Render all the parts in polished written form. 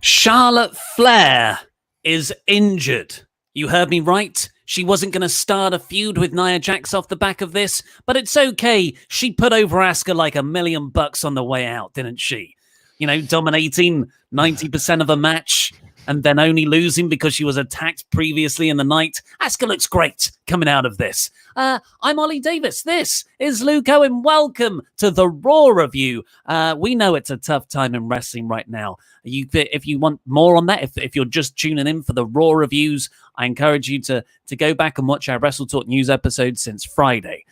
Charlotte Flair is injured. You heard me right. She wasn't going to start a feud with Nia Jax off the back of this, but it's okay. She put over Asuka like $1 million on the way out, didn't she? You know, dominating 90% of a match and then only losing because she was attacked previously in the night. Asuka looks great coming out of this. I'm Ollie Davis. This is Luke Owen. Welcome to the Raw review. We know it's a tough time in wrestling right now. If you want more on that, if you're just tuning in for the Raw reviews, I encourage you to go back and watch our WrestleTalk news episodes since Friday.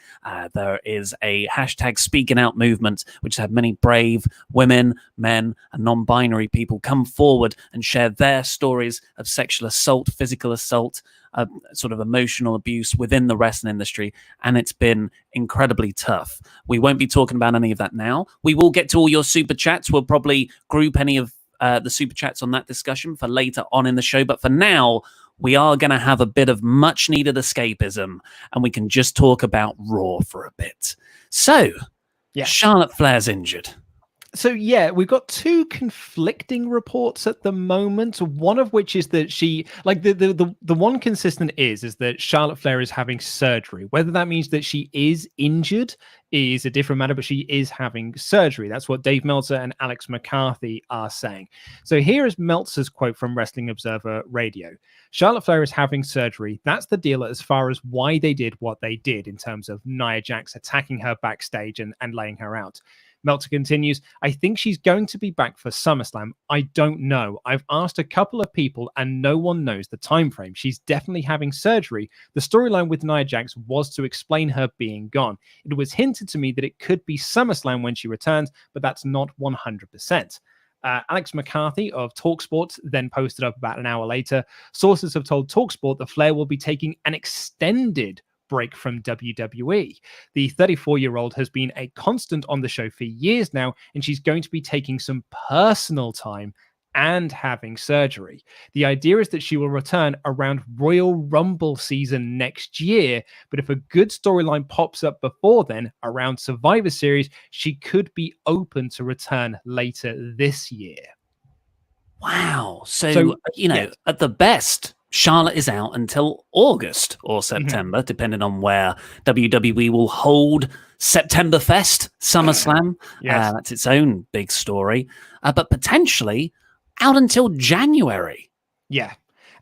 There is a hashtag Speaking Out movement, which has had many brave women, men, and non-binary people come forward and share their stories of sexual assault, physical assault, sort of emotional abuse within the wrestling industry, and it's been incredibly tough. We won't be talking about any of that now. We will get to all your super chats. We'll probably group any of the super chats on that discussion for later on in the show, but for now, we are going to have a bit of much needed escapism, and we can just talk about Raw for a bit. So, Charlotte Flair's injured. So, we've got two conflicting reports at the moment. One of which is that she, like the one consistent is that Charlotte Flair is having surgery. Whether that means that she is injured is a different matter, but she is having surgery. That's what Dave Meltzer and Alex McCarthy are saying. So here is Meltzer's quote from Wrestling Observer Radio. Charlotte Flair is having surgery. That's the deal as far as why they did what they did in terms of Nia Jax attacking her backstage and laying her out. Meltzer continues, I think she's going to be back for SummerSlam. I don't know. I've asked a couple of people and no one knows the time frame. She's definitely having surgery. The storyline with Nia Jax was to explain her being gone. It was hinted to me that it could be SummerSlam when she returns, but that's not 100%. Alex McCarthy of TalkSport then posted up about an hour later. Sources have told TalkSport that Flair will be taking an extended break from WWE. The 34-year-old has been a constant on the show for years now, and she's going to be taking some personal time and having surgery. The idea is that she will return around Royal Rumble season next year, but if a good storyline pops up before then, around Survivor Series, she could be open to return later this year. Wow. So at the best, Charlotte is out until August or September, depending on where WWE will hold September Fest, SummerSlam. That's its own big story. But potentially out until January. Yeah.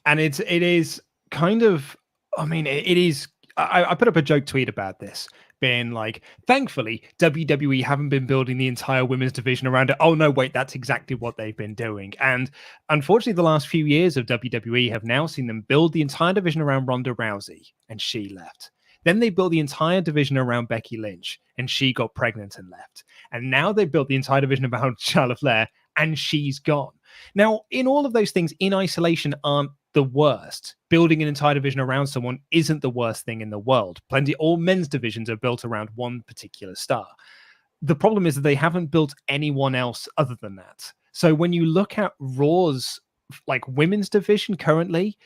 And it is kind of, it is, I put up a joke tweet about this, being like, thankfully, WWE haven't been building the entire women's division around it. Oh, no, wait, that's exactly what they've been doing. And unfortunately, the last few years of WWE have now seen them build the entire division around Ronda Rousey, and she left. Then they built the entire division around Becky Lynch, and she got pregnant and left. And now they built the entire division around Charlotte Flair, and she's gone. Now, in all of those things, in isolation, aren't the worst. Building an entire division around someone isn't the worst thing in the world. All men's divisions are built around one particular star. The problem is that they haven't built anyone else other than that. So when you look at Raw's women's division currently,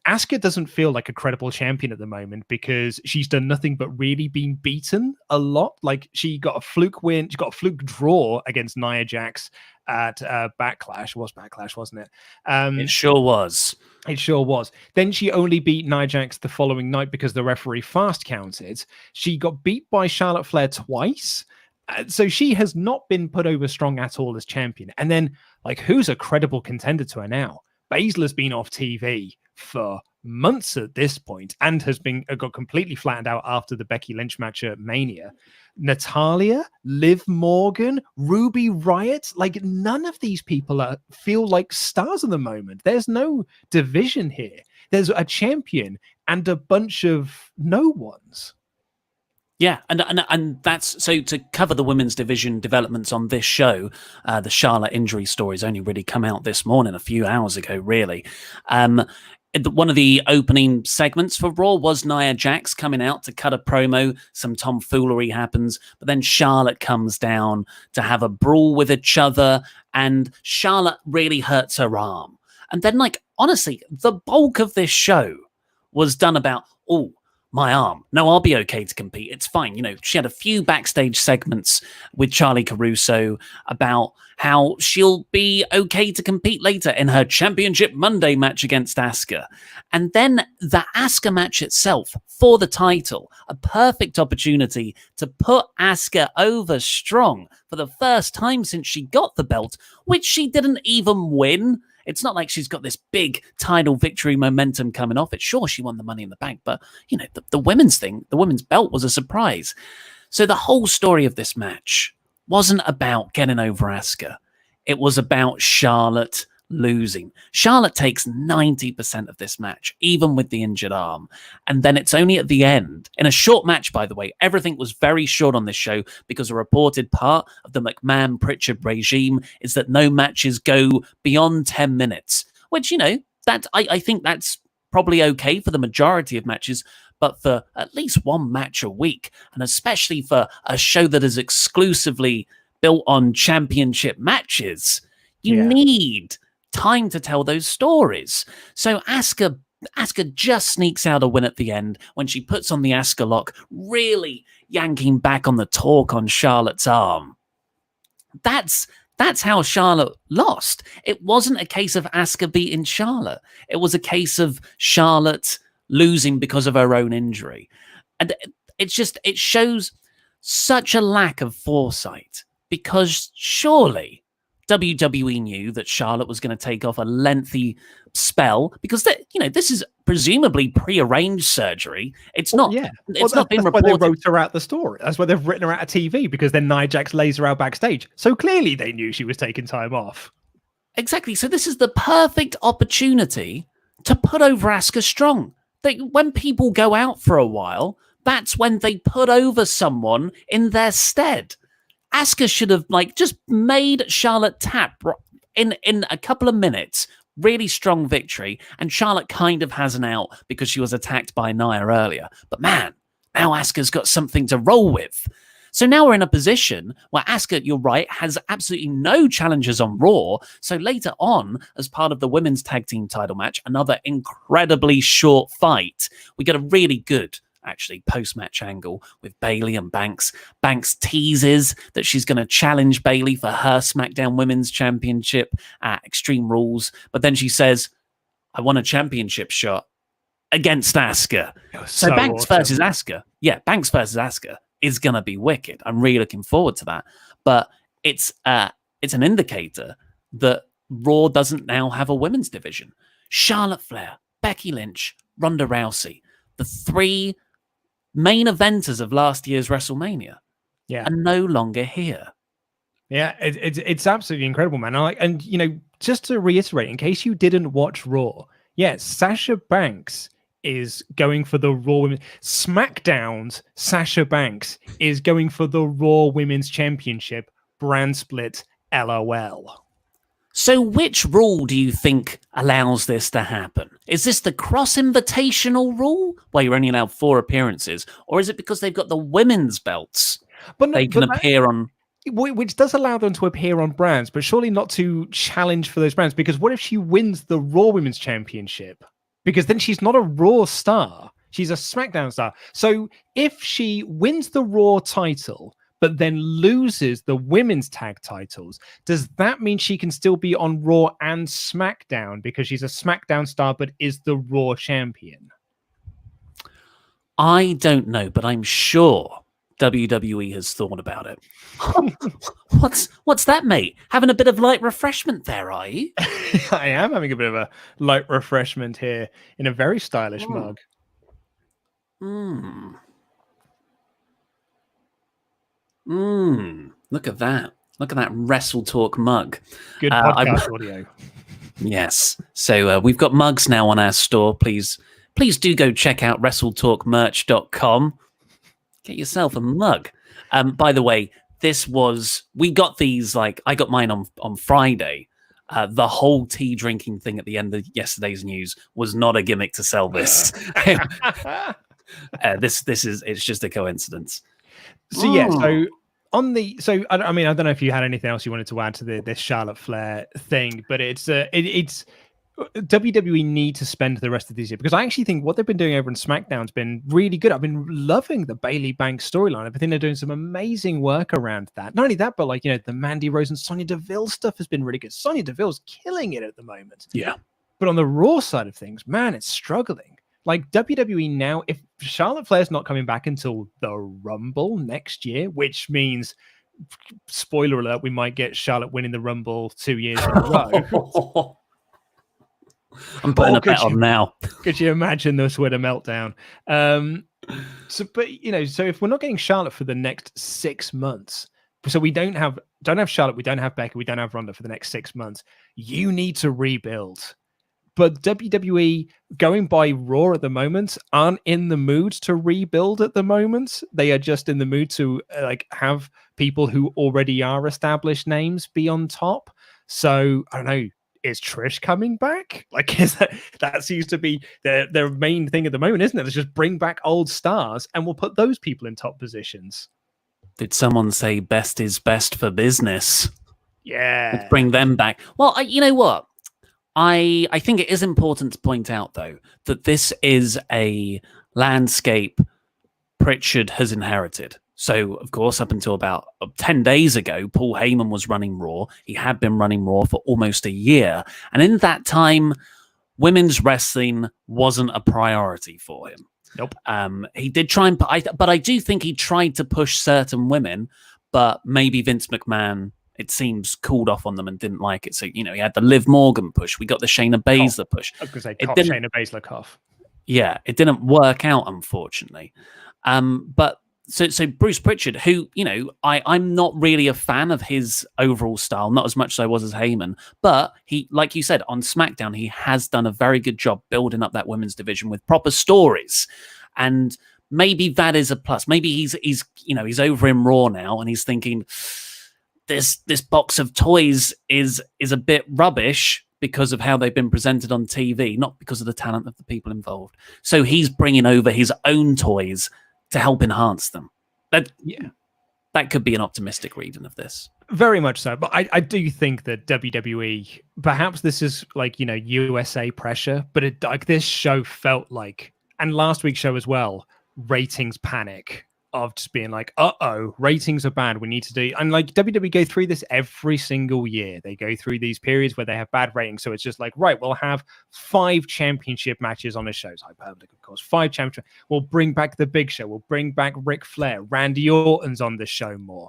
Asuka doesn't feel like a credible champion at the moment because she's done nothing but really been beaten a lot. Like, she got a fluke win, she got a fluke draw against Nia Jax at Backlash. It was Backlash, wasn't it? It sure was. It sure was. Then she only beat Nia Jax the following night because the referee fast counted. She got beat by Charlotte Flair twice. So she has not been put over strong at all as champion. And then, who's a credible contender to her now? Baszler's been off TV for months at this point and has got completely flattened out after the Becky Lynch match at Mania. Natalya, Liv Morgan, Ruby Riott, none of these people feel like stars at the moment. There's no division here. There's a champion and a bunch of no ones. Yeah, and that's so to cover the women's division developments on this show. The Charlotte injury story's only really come out this morning, a few hours ago, really. One of the opening segments for Raw was Nia Jax coming out to cut a promo. Some tomfoolery happens, but then Charlotte comes down to have a brawl with each other, and Charlotte really hurts her arm. And then, honestly, the bulk of this show was done about, my arm. No, I'll be okay to compete. It's fine. She had a few backstage segments with Charlie Caruso about how she'll be okay to compete later in her Championship Monday match against Asuka. And then the Asuka match itself for the title, a perfect opportunity to put Asuka over strong for the first time since she got the belt, which she didn't even win. It's not like she's got this big title victory momentum coming off it. Sure, she won the Money in the Bank, but, the women's thing, the women's belt was a surprise. So the whole story of this match wasn't about getting over Asuka. It was about Charlotte losing. Charlotte takes 90% of this match, even with the injured arm. And then it's only at the end, in a short match, by the way. Everything was very short on this show because a reported part of the McMahon-Pritchard regime is that no matches go beyond 10 minutes, which, I think that's probably okay for the majority of matches, but for at least one match a week, and especially for a show that is exclusively built on championship matches, you need time to tell those stories. So Asuka just sneaks out a win at the end when she puts on the Asuka lock, really yanking back on the torque on Charlotte's arm. That's how Charlotte lost. It wasn't a case of Asuka beating Charlotte. It was a case of Charlotte losing because of her own injury. And it shows such a lack of foresight, because surely WWE knew that Charlotte was going to take off a lengthy spell, because this is presumably prearranged surgery. It's not. Yeah, it's not been reported. That's why they wrote her out the story. That's why they've written her out of TV, because then Nia Jax lays her out backstage. So clearly they knew she was taking time off. Exactly. So this is the perfect opportunity to put over Asuka strong. When people go out for a while, that's when they put over someone in their stead. Asuka should have just made Charlotte tap in a couple of minutes. Really strong victory, and Charlotte kind of has an out because she was attacked by Nia earlier. But man, now Asuka's got something to roll with. So now we're in a position where Asuka, you're right, has absolutely no challengers on Raw. So later on, as part of the women's tag team title match, another incredibly short fight, we get a really good, actually, post-match angle with Bayley and Banks. Banks teases that she's going to challenge Bayley for her SmackDown Women's Championship at Extreme Rules. But then she says, I want a championship shot against Asuka. So Banks awesome. Versus Asuka. Yeah, Banks versus Asuka is going to be wicked. I'm really looking forward to that. But it's an indicator that Raw doesn't now have a women's division. Charlotte Flair, Becky Lynch, Ronda Rousey, the three main eventers of last year's WrestleMania, are no longer here. Yeah, it's absolutely incredible, man. And just to reiterate, in case you didn't watch Raw, Sasha Banks is going for the Raw Women's SmackDown's Sasha Banks is going for the Raw Women's Championship brand split. LOL. So which rule do you think allows this to happen? Is this the cross-invitational rule, where you're only allowed 4 appearances? Or is it because they've got the women's belts? They can appear on... Which does allow them to appear on brands, but surely not to challenge for those brands. Because what if she wins the Raw Women's Championship? Because then she's not a Raw star. She's a SmackDown star. So if she wins the Raw title, but then loses the women's tag titles, does that mean she can still be on Raw and SmackDown because she's a SmackDown star but is the Raw champion? I don't know, but I'm sure WWE has thought about it. What's that, mate? Having a bit of light refreshment there, are you? I am having a bit of a light refreshment here in a very stylish mug. Look at that. Look at that WrestleTalk mug. Good podcast audio. Yes. So we've got mugs now on our store. Please do go check out WrestleTalkMerch.com. Get yourself a mug. By the way, we got these, I got mine on Friday. The whole tea drinking thing at the end of yesterday's news was not a gimmick to sell this. It's just a coincidence. So yeah, I don't know if you had anything else you wanted to add to this Charlotte Flair thing, but it's WWE need to spend the rest of this year, because I actually think what they've been doing over on SmackDown's been really good. I've been loving the Bayley Banks storyline. I think they're doing some amazing work around that. Not only that, but like, the Mandy Rose and Sonya Deville stuff has been really good. Sonya Deville's killing it at the moment. Yeah. But on the Raw side of things, man, it's struggling. Like WWE now, if Charlotte Flair's not coming back until the Rumble next year, which means, spoiler alert, we might get Charlotte winning the Rumble 2 years in a row. I'm putting a bet on now. Could you imagine the Twitter meltdown? So if we're not getting Charlotte for the next 6 months, so we don't have Charlotte, we don't have Becky, we don't have Ronda for the next 6 months, you need to rebuild. But WWE, going by Raw at the moment, aren't in the mood to rebuild at the moment. They are just in the mood to have people who already are established names be on top. So I don't know. Is Trish coming back? Is that seems to be their main thing at the moment, isn't it? Let's just bring back old stars and we'll put those people in top positions. Did someone say best is best for business? Yeah. Let's bring them back. Well, you know what? I think it is important to point out, though, that this is a landscape Pritchard has inherited. So, of course, up until about 10 days ago, Paul Heyman was running Raw. He had been running Raw for almost a year. And in that time, women's wrestling wasn't a priority for him. Nope. He did try and... But I do think he tried to push certain women, but maybe Vince McMahon, it seems, cooled off on them and didn't like it. So, he had the Liv Morgan push. We got the Shayna Baszler push. I was going to say, Shayna Baszler cough. Yeah, it didn't work out, unfortunately. But... So Bruce Pritchard, who, I'm not really a fan of his overall style, not as much as I was as Heyman, but he, like you said, on SmackDown, he has done a very good job building up that women's division with proper stories. And maybe that is a plus. Maybe he's over in Raw now and he's thinking, this box of toys is a bit rubbish because of how they've been presented on TV, not because of the talent of the people involved. So he's bringing over his own toys to help enhance them. That could be an optimistic reading of this. Very much so. But I do think that WWE, perhaps this is USA pressure, but this show felt like, and last week's show as well, ratings panic of just being like, ratings are bad. We need to do, and WWE go through this every single year. They go through these periods where they have bad ratings. So it's just like, right, we'll have 5 championship matches on a show. It's hyperbolic, of course. 5 championship. We'll bring back the Big Show. We'll bring back Ric Flair. Randy Orton's on the show more.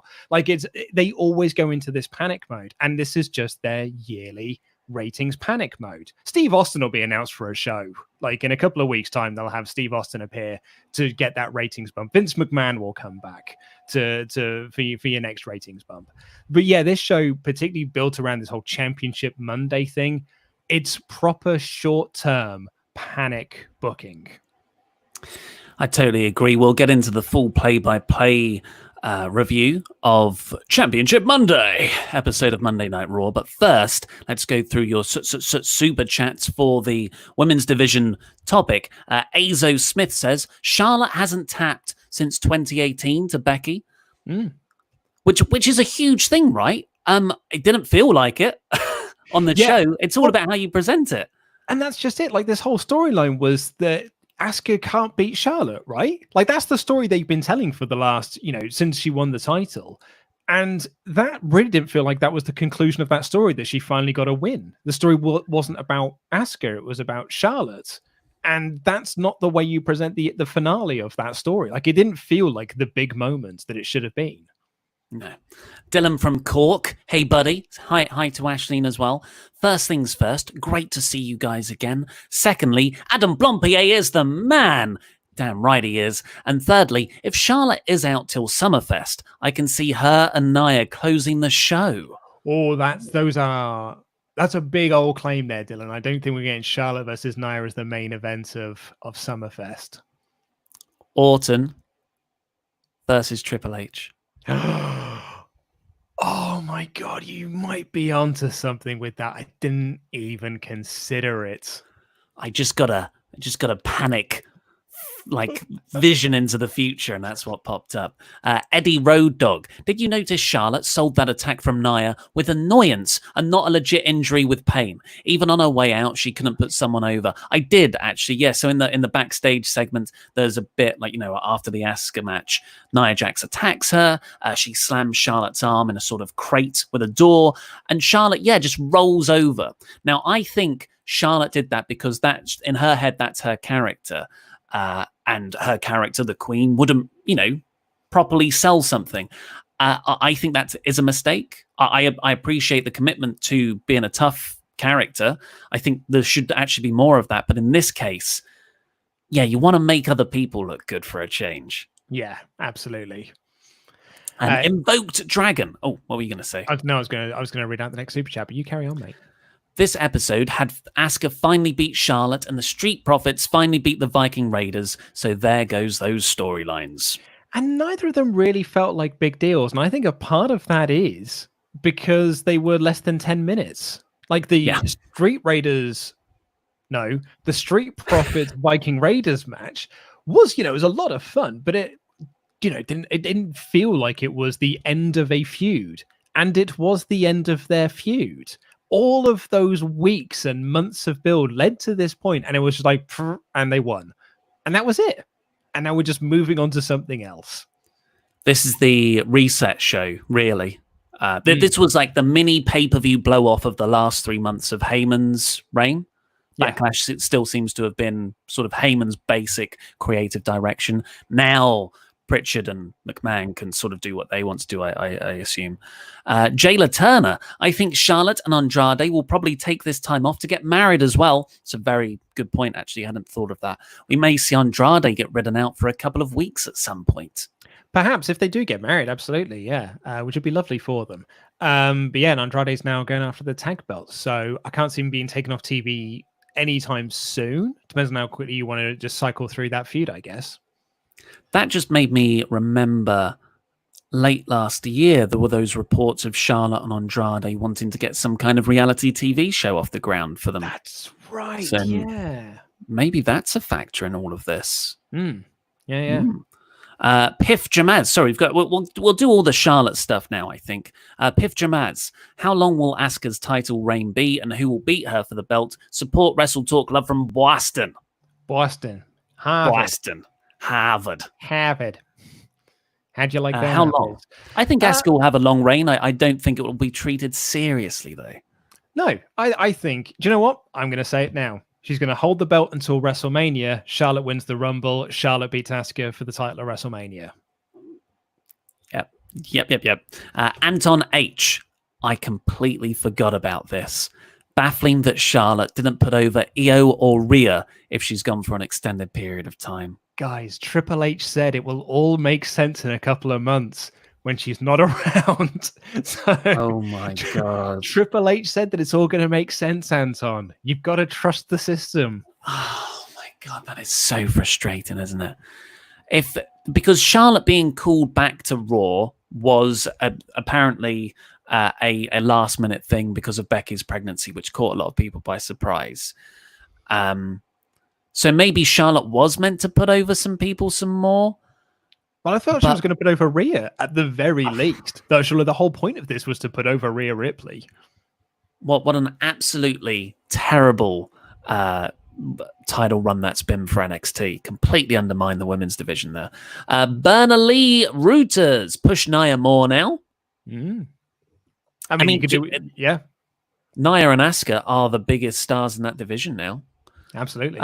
They always go into this panic mode, and this is just their yearly ratings panic mode. Steve Austin will be announced for a show. In a couple of weeks' time, they'll have Steve Austin appear to get that ratings bump. Vince McMahon will come back for your next ratings bump. But yeah, this show particularly built around this whole Championship Monday thing. It's proper short-term panic booking. I totally agree. We'll get into the full play-by-play review of Championship Monday episode of Monday Night Raw. But first, let's go through your super chats for the women's division topic. Azo Smith says, Charlotte hasn't tapped since 2018 to Becky, which is a huge thing, right? It didn't feel like it on the show. It's all about how you present it. And that's just it. This whole storyline was that Asuka can't beat Charlotte, right? That's the story they've been telling for the last, since she won the title. And that really didn't feel like that was the conclusion of that story, that she finally got a win. The story wasn't about Asuka, it was about Charlotte. And that's not the way you present the finale of that story. It didn't feel like the big moment that it should have been. No. Dylan from Cork. Hey, buddy. Hi to Ashleen as well. First things first, great to see you guys again. Secondly, Adam Blompier is the man. Damn right he is. And thirdly, if Charlotte is out till Summerfest, I can see her and Nyah closing the show. Oh, that's a big old claim there, Dylan. I don't think we're getting Charlotte versus Nyah as the main event of Summerfest. Orton versus Triple H. Oh my God, you might be onto something with that. I didn't even consider it. I just gotta panic like vision into the future, and that's what popped up. Eddie Road Dog. Did you notice Charlotte sold that attack from Nyah with annoyance and not a legit injury with pain? Even on her way out, she couldn't put someone over. I did actually, yeah. So in the backstage segment, there's a bit like, after the Asuka match, Nia Jax attacks her. She slams Charlotte's arm in a sort of crate with a door, and Charlotte, just rolls over. Now I think Charlotte did that because that's in her head, that's her character. And her character, the Queen, wouldn't, properly sell something. I think that is a mistake. I appreciate the commitment to being a tough character. I think there should actually be more of that. But in this case, you want to make other people look good for a change. Yeah, absolutely. And Invoked Dragon. Oh, what were you going to say? I was going to read out the next super chat, but you carry on, mate. This episode had Asuka finally beat Charlotte and the Street Profits finally beat the Viking Raiders. So there goes those storylines. And neither of them really felt like big deals. And I think a part of that is because they were less than 10 minutes. Like the Street Profits Viking Raiders match was, it was a lot of fun, but it didn't feel like it was the end of a feud. And it was the end of their feud. All of those weeks and months of build led to this point, and it was just like, and they won. And that was it. And now we're just moving on to something else. This is the reset show, really. This was like the mini pay-per-view blow-off of the last 3 months of Heyman's reign. Backlash it still seems to have been sort of Heyman's basic creative direction. Now Pritchard and McMahon can sort of do what they want to do, I assume. Jayla Turner, I think Charlotte and Andrade will probably take this time off to get married as well. It's a very good point, actually. I hadn't thought of that. We may see Andrade get ridden out for a couple of weeks at some point. Perhaps if they do get married, absolutely, which would be lovely for them. But and Andrade's now going after the tag belt, so I can't see him being taken off TV anytime soon. Depends on how quickly you want to just cycle through that feud, I guess. That just made me remember late last year, there were those reports of Charlotte and Andrade wanting to get some kind of reality TV show off the ground for them. That's right, so maybe that's a factor in all of this. Yeah. Piff Jamaz. Sorry, we'll do all the Charlotte stuff now, I think. Piff Jamaz. How long will Asuka's title reign be, and who will beat her for the belt? Support WrestleTalk love from Boston. Harvard. How'd you like that? How long? I think Asuka will have a long reign. I don't think it will be treated seriously, though. No, I think, do you know what? I'm going to say it now. She's going to hold the belt until WrestleMania. Charlotte wins the Rumble. Charlotte beats Asuka for the title of WrestleMania. Yep. Anton H. I completely forgot about this. Baffling that Charlotte didn't put over Io or Rhea if she's gone for an extended period of time. Guys, Triple H said it will all make sense in a couple of months when she's not around. Oh my God. Triple H said that it's all going to make sense, Anton. You've got to trust the system. Oh my God, that is so frustrating, isn't it? Because Charlotte being called back to Raw was apparently a last minute thing because of Becky's pregnancy, which caught a lot of people by surprise. So maybe Charlotte was meant to put over some people some more. Well, I thought she was going to put over Rhea at the very least. Though surely the whole point of this was to put over Rhea Ripley. What an absolutely terrible title run that's been for NXT. Completely undermined the women's division there. Bernally Reuters push Nyah more now. I mean, you could do it. Yeah. Nyah and Asuka are the biggest stars in that division now. Absolutely.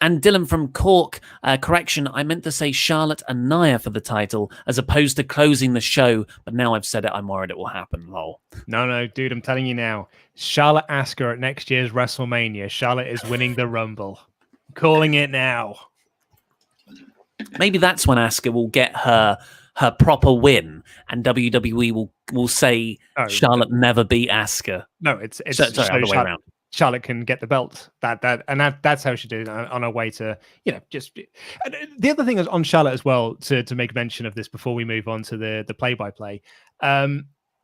And Dylan from Cork, correction, I meant to say Charlotte and Nyah for the title as opposed to closing the show, but now I've said it, I'm worried it will happen, lol. No, dude, I'm telling you now. Charlotte Asuka at next year's WrestleMania. Charlotte is winning the Rumble. I'm calling it now. Maybe that's when Asuka will get her proper win, and WWE will say Charlotte never beat Asuka. No, it's sorry, other way around. Charlotte can get the belt. That's how she did it on her way to, just. The other thing is on Charlotte as well, to make mention of this before we move on to the play-by-play. I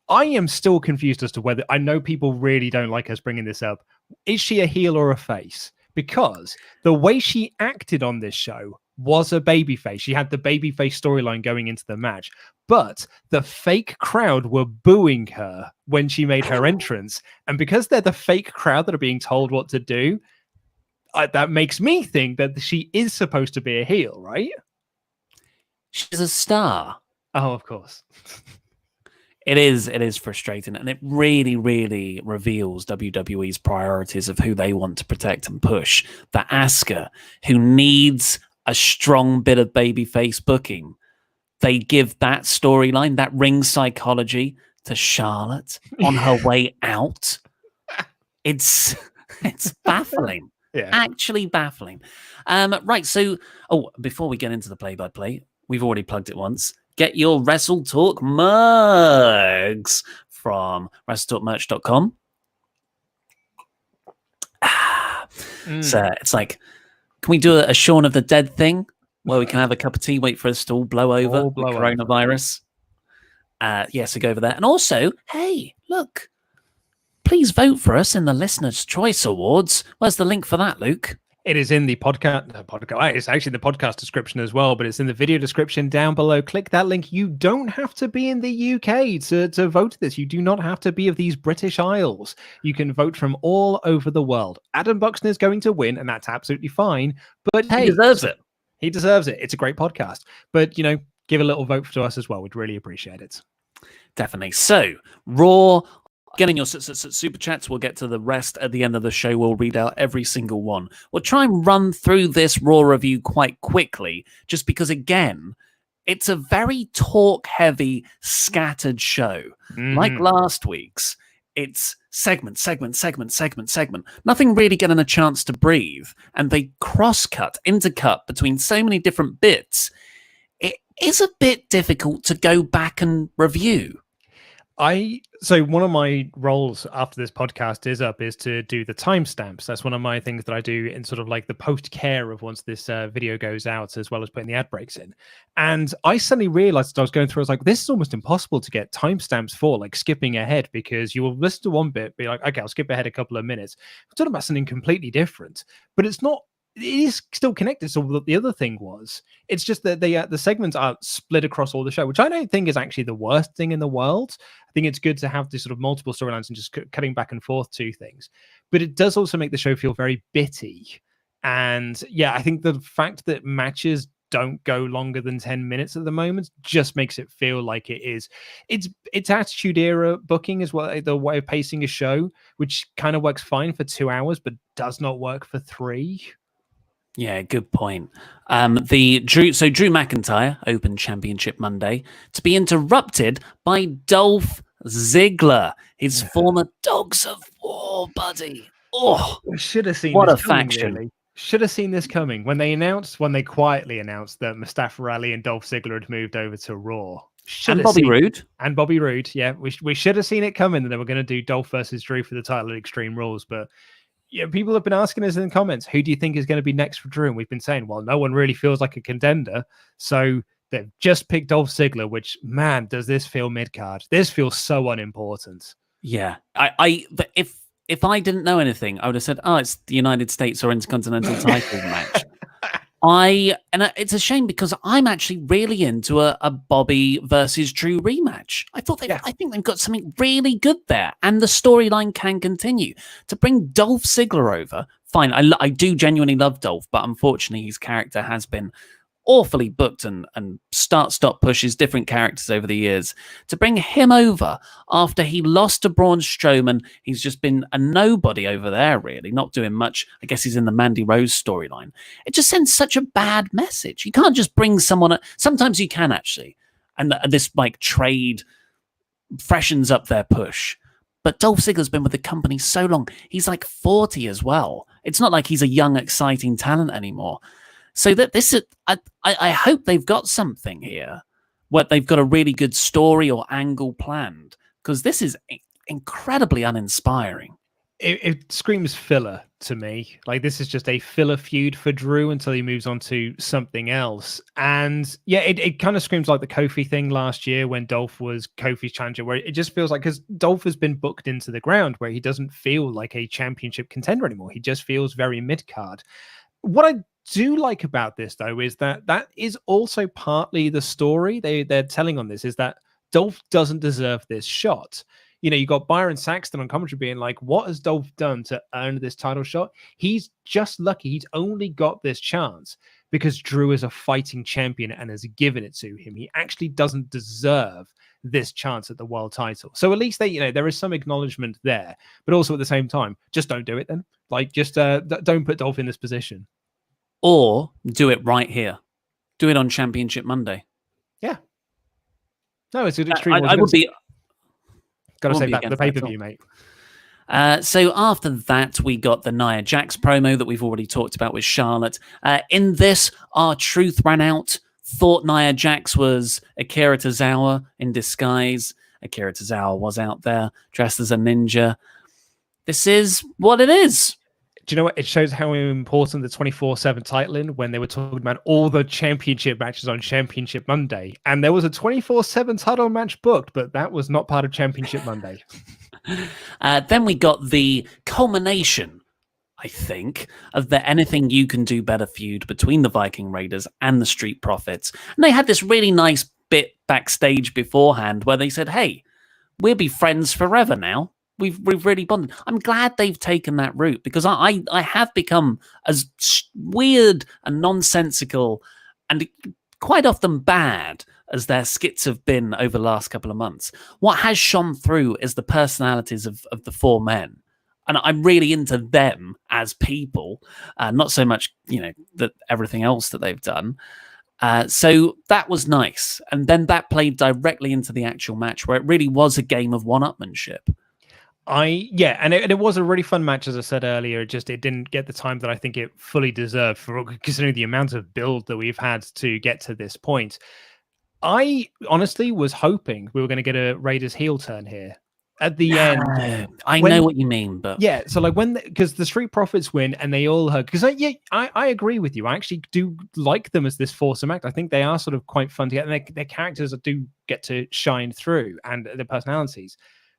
am still confused as to whether, I know people really don't like us bringing this up. Is she a heel or a face? because the way she acted on this show was a babyface. She had the babyface storyline going into the match, but the fake crowd were booing her when she made her entrance. And because they're the fake crowd that are being told what to do, that makes me think that she is supposed to be a heel, right? She's a star. Oh, of course. It is frustrating, and it really, really reveals WWE's priorities of who they want to protect and push. That Asuka, who needs a strong bit of babyface booking, they give that storyline, that ring psychology, to Charlotte on her way out. It's baffling. Yeah. Actually baffling. Right, so before we get into the play-by-play, we've already plugged it once. Get your WrestleTalk mugs from WrestleTalkMerch.com. So it's like, can we do a Shaun of the Dead thing where we can have a cup of tea, wait for us to all blow over the coronavirus? So go over there. And also, hey, look, please vote for us in the Listener's Choice Awards. Where's the link for that, Luke? It is in the podcast. It's actually the podcast description as well, but it's in the video description down below. Click that link. You don't have to be in the UK to vote this. You do not have to be of these British Isles. You can vote from all over the world. Adam Buxton is going to win, and that's absolutely fine. But hey, he deserves it. He deserves it. It's a great podcast. But, give a little vote to us as well. We'd really appreciate it. Definitely. So, Raw. Get in your super chats. We'll get to the rest at the end of the show. We'll read out every single one. We'll try and run through this Raw review quite quickly, just because, again, it's a very talk-heavy, scattered show. Mm-hmm. Like last week's, it's segment. Nothing really getting a chance to breathe. And they intercut between so many different bits. It is a bit difficult to go back and review. So one of my roles after this podcast is to do the timestamps. That's one of my things that I do in sort of like the post care of once this video goes out, as well as putting the ad breaks in. And I suddenly realized as I was going through, I was like, this is almost impossible to get timestamps for, like skipping ahead, because you will listen to one bit, be like, okay, I'll skip ahead a couple of minutes. I'm talking about something completely different, but it's not. It is still connected. So the other thing was, it's just that the segments are split across all the show, which I don't think is actually the worst thing in the world. I think it's good to have these sort of multiple storylines and just cutting back and forth to things. But it does also make the show feel very bitty. And yeah, I think the fact that matches don't go longer than 10 minutes at the moment just makes it feel like it's Attitude Era booking as well, the way of pacing a show, which kind of works fine for 2 hours, but does not work for 3. Yeah, good point. Drew McIntyre Open Championship Monday to be interrupted by Dolph Ziggler, his former Dogs of War buddy. Oh, we should have seen what this a coming, faction! Really. Should have seen this coming when they quietly announced that Mustafa Ali and Dolph Ziggler had moved over to Raw. And Bobby Roode. Yeah, we should have seen it coming that they were going to do Dolph versus Drew for the title at Extreme Rules, but. Yeah, people have been asking us in the comments, who do you think is going to be next for Drew? And we've been saying, well, no one really feels like a contender. So they've just picked Dolph Ziggler, which, man, does this feel mid-card. This feels so unimportant. Yeah. But if I didn't know anything, I would have said, it's the United States or Intercontinental title match. It's a shame because I'm actually really into a Bobby versus Drew rematch. I think they've got something really good there, and the storyline can continue. To bring Dolph Ziggler over, fine. I do genuinely love Dolph, but unfortunately his character has been awfully booked and stop pushes different characters over the years. To bring him over after he lost to Braun Strowman, he's just been a nobody over there, really, not doing much. I guess he's in the Mandy Rose storyline. It just sends such a bad message. You can't just bring someone. Sometimes you can, actually, and this like trade freshens up their push. But Dolph Ziggler's been with the company so long. He's like 40 as well. It's not like he's a young, exciting talent anymore. So that this is, I hope they've got something here where they've got a really good story or angle planned, because this is incredibly uninspiring. It screams filler to me. Like, this is just a filler feud for Drew until he moves on to something else. And yeah, it kind of screams like the Kofi thing last year when Dolph was Kofi's challenger, where it just feels like, because Dolph has been booked into the ground where he doesn't feel like a championship contender anymore. He just feels very mid-card. What I do like about this, though, is that is also partly the story they're telling on this, is that Dolph doesn't deserve this shot. You got Byron Saxton on commentary being like, what has Dolph done to earn this title shot? He's just lucky. He's only got this chance because Drew is a fighting champion and has given it to him. He actually doesn't deserve this chance at the world title. So at least there is some acknowledgement there, but also at the same time, just don't do it then. Like, just don't put Dolph in this position. Or do it right here. Do it on Championship Monday. Yeah. No, it's an extreme. I would be... Got to say that for the pay-per-view, mate. So after that, we got the Nia Jax promo that we've already talked about with Charlotte. In this, our truth ran out. Thought Nia Jax was Akira Tozawa in disguise. Akira Tozawa was out there dressed as a ninja. This is what it is. Do you know what? It shows how important the 24/7 title is when they were talking about all the championship matches on Championship Monday. And there was a 24/7 title match booked, but that was not part of Championship Monday. Then we got the culmination, I think, of the Anything You Can Do Better feud between the Viking Raiders and the Street Profits. And they had this really nice bit backstage beforehand where they said, hey, we'll be friends forever now. We've really bonded. I'm glad they've taken that route, because I have become as weird and nonsensical and quite often bad as their skits have been over the last couple of months. What has shone through is the personalities of the four men. And I'm really into them as people, not so much, that everything else that they've done. So that was nice. And then that played directly into the actual match, where it really was a game of one-upmanship. And it was a really fun match, as I said earlier. It didn't get the time that I think it fully deserved, for considering the amount of build that we've had to get to this point. I honestly was hoping we were going to get a Raiders heel turn here at the end. I know what you mean, but yeah. So like because the Street Profits win and they all hug. Because I agree with you. I actually do like them as this foursome act. I think they are sort of quite fun to get, and their characters do get to shine through, and their personalities,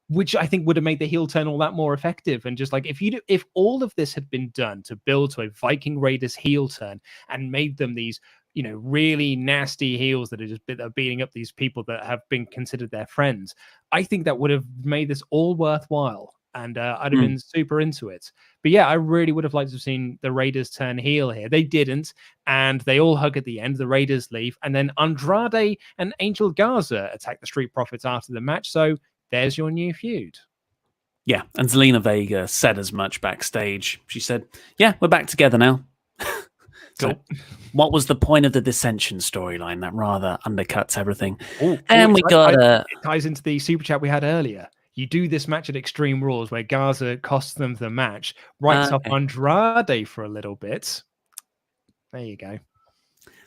which I think would have made the heel turn all that more effective. And just like, if all of this had been done to build to a Viking Raiders heel turn and made them these, really nasty heels that are beating up these people that have been considered their friends, I think that would have made this all worthwhile. And I'd have been super into it. But yeah, I really would have liked to have seen the Raiders turn heel here. They didn't. And they all hug at the end. The Raiders leave. And then Andrade and Angel Garza attack the Street Profits after the match. So there's your new feud. Yeah, and Zelina Vega said as much backstage. She said, yeah, we're back together now. So, what was the point of the dissension storyline? That rather undercuts everything. It ties into the super chat we had earlier. You do this match at Extreme Rules where Garza costs them the match, writes up Andrade for a little bit. There you go.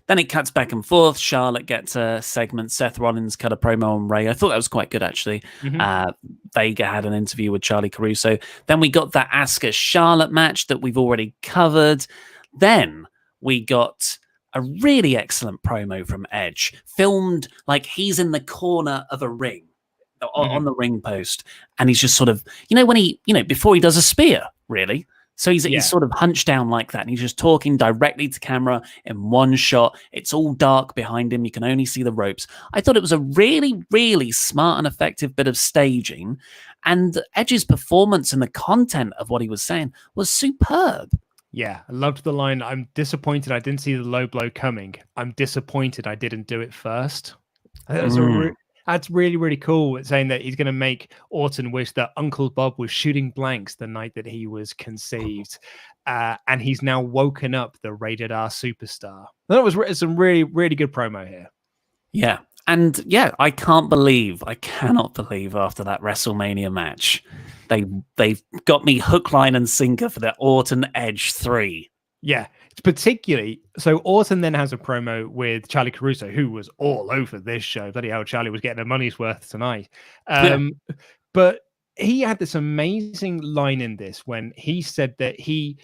Then it cuts back and forth. Charlotte gets a segment. Seth Rollins cut a promo on Ray. I thought that was quite good, actually. Vega had an interview with Charlie Caruso. Then we got that Asuka Charlotte match that we've already covered. Then we got a really excellent promo from Edge, filmed like he's in the corner of a ring, on the ring post. And he's just sort of, when he, before he does a spear, really. So he's sort of hunched down like that, and he's just talking directly to camera in one shot. It's all dark behind him. You can only see the ropes. I thought it was a really, really smart and effective bit of staging. And Edge's performance and the content of what he was saying was superb. Yeah, I loved the line, I'm disappointed I didn't see the low blow coming. I'm disappointed I didn't do it first. That's really, really cool, saying that he's going to make Orton wish that Uncle Bob was shooting blanks the night that he was conceived. And he's now woken up the rated R superstar. That was some really, really good promo here. Yeah. And yeah, I cannot believe after that WrestleMania match, they've got me hook, line, and sinker for the Orton Edge 3. Yeah, particularly. So Orton then has a promo with Charlie Caruso, who was all over this show. Bloody hell, Charlie was getting her money's worth tonight. But he had this amazing line in this when he said that he,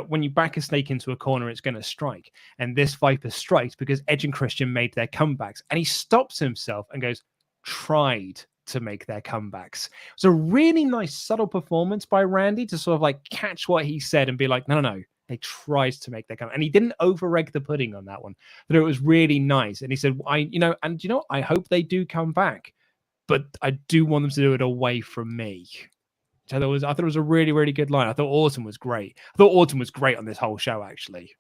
when you back a snake into a corner, it's going to strike. And this viper strikes because Edge and Christian made their comebacks. And he stops himself and goes, tried to make their comebacks. It's a really nice, subtle performance by Randy to sort of like catch what he said and be like, no. They tried to make their comeback. And he didn't over egg the pudding on that one. But it was really nice. And he said, I hope they do come back. But I do want them to do it away from me. I thought it was a really, really good line. I thought Orton was great. I thought Orton was great on this whole show, actually.